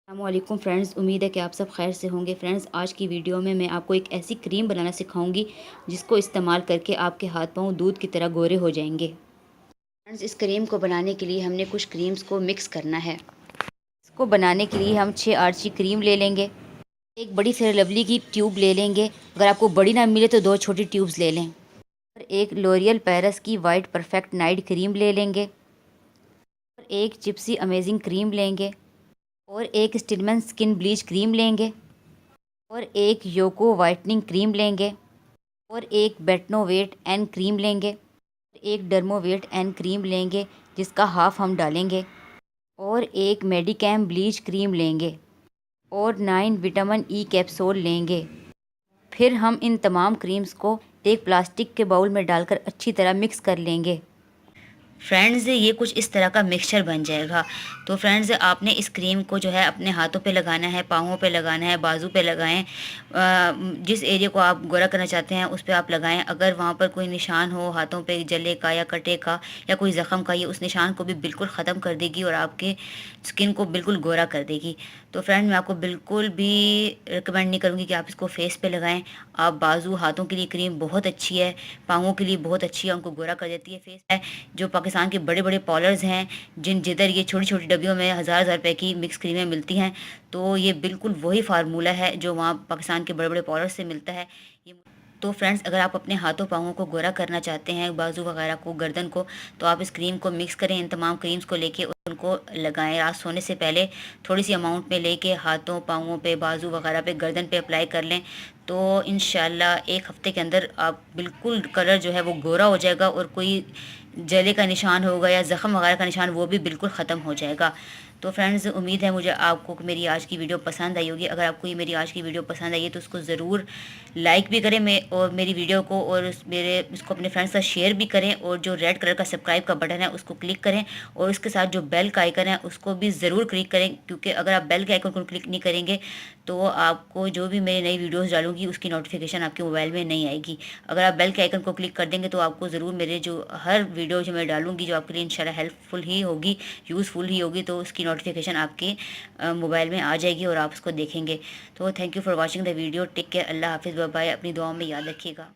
अस्सलामुअलैकुम फ्रेंड्स, उम्मीद है कि आप सब खैर से होंगे। फ्रेंड्स, आज की वीडियो में मैं आपको एक ऐसी क्रीम बनाना सिखाऊंगी जिसको इस्तेमाल करके आपके हाथ पांव दूध की तरह गोरे हो जाएंगे। फ्रेंड्स, इस क्रीम को बनाने के लिए हमने कुछ क्रीम्स को मिक्स करना है। इसको बनाने के लिए हम 6 आर्ची क्रीम ले लेंगे। एक बड़ी फेयर लवली की ट्यूब ले लेंगे। अगर आपको बड़ी ना मिले तो 2 छोटी ट्यूब्स ले लें। और एक लॉरियल पेरिस की वाइट परफेक्ट नाइट क्रीम ले लेंगे। और एक जिप्सी अमेजिंग क्रीम लेंगे। और एक स्टिलमैन स्किन ब्लीच क्रीम लेंगे। और एक योको वाइटनिंग क्रीम लेंगे। और एक बेटनोवेट एन क्रीम लेंगे। एक डर्मोवेट एन क्रीम लेंगे जिसका हाफ हम डालेंगे। और एक मेडिकैम ब्लीच क्रीम लेंगे। और 9 विटामिन ई कैप्सूल लेंगे। फिर हम इन तमाम क्रीम्स को एक प्लास्टिक के बाउल में डालकर अच्छी तरह मिक्स कर लेंगे। फ्रेंड्स, ये कुछ इस तरह का मिक्सचर बन जाएगा। तो फ्रेंड्स, आपने इस क्रीम को जो है अपने हाथों पे लगाना है, पाँवों पे लगाना है, बाजू पे लगाएं। जिस एरिया को आप गोरा करना चाहते हैं उस पे आप लगाएं। अगर वहाँ पर कोई निशान हो हाथों पे जले का या कटे का या कोई ज़ख़म का, ये उस निशान को भी बिल्कुल ख़त्म कर देगी और आपके स्किन को बिल्कुल गोरा कर देगी। तो फ्रेंड, मैं आपको बिल्कुल भी रिकमेंड नहीं करूँगी कि आप इसको फेस पे लगाएं। आप बाजू हाथों के लिए क्रीम बहुत अच्छी है, पाँवों के लिए बहुत अच्छी है, उनको गोरा कर देती है। फेस है जो पाकिस्तान के बड़े बड़े पार्लर्स हैं जिधर ये छोटी छोटी डब्बियों में हज़ार हज़ार रुपए की मिक्स क्रीमें मिलती हैं, तो ये बिल्कुल वही फार्मूला है जो वहाँ पाकिस्तान के बड़े बड़े पार्लर से मिलता है। ये तो फ्रेंड्स, अगर आप अपने हाथों पाँवों को गोरा करना चाहते हैं, बाजू वगैरह को, गर्दन को, तो आप इस क्रीम को मिक्स करें। इन तमाम क्रीम्स को लेके उनको लगाएं। रात सोने से पहले थोड़ी सी अमाउंट में लेके हाथों, पाँवों पे, बाजू वगैरह पे, गर्दन पे अप्लाई कर लें। तो इंशाल्लाह 1 हफ्ते के अंदर आप बिल्कुल कलर जो है वो गोरा हो जाएगा और कोई जले का निशान होगा या ज़ख़म वगैरह का निशान वो भी बिल्कुल ख़त्म हो जाएगा। तो फ्रेंड्स, उम्मीद है मुझे आपको मेरी आज की वीडियो पसंद आई होगी। अगर आपको ये मेरी आज की वीडियो पसंद आई है तो उसको ज़रूर लाइक भी करें और मेरी वीडियो को, और इसको अपने फ्रेंड्स के साथ शेयर भी करें। और जो रेड कलर का सब्सक्राइब का बटन है उसको क्लिक करें और उसके साथ जो बेल का आइकन है उसको भी ज़रूर क्लिक करें, क्योंकि अगर आप बेल के आइकन को क्लिक नहीं करेंगे तो आपको जो भी मेरी नई वीडियोस डालूंगी उसकी नोटिफिकेशन आपके मोबाइल में नहीं आएगी। अगर आप बेल के आइकन को क्लिक कर देंगे तो आपको ज़रूर मेरे जो हर वीडियो जो मैं डालूंगी जो आपके लिए इंशाल्लाह हेल्पफुल ही होगी, यूज़फुल ही होगी, तो उसकी नोटिफिकेशन आपके मोबाइल में आ जाएगी और आप उसको देखेंगे। तो thank you for watching the video. Take care, अल्लाह हाफिज़, बाय बाय। अपनी दुआओं में याद रखिएगा।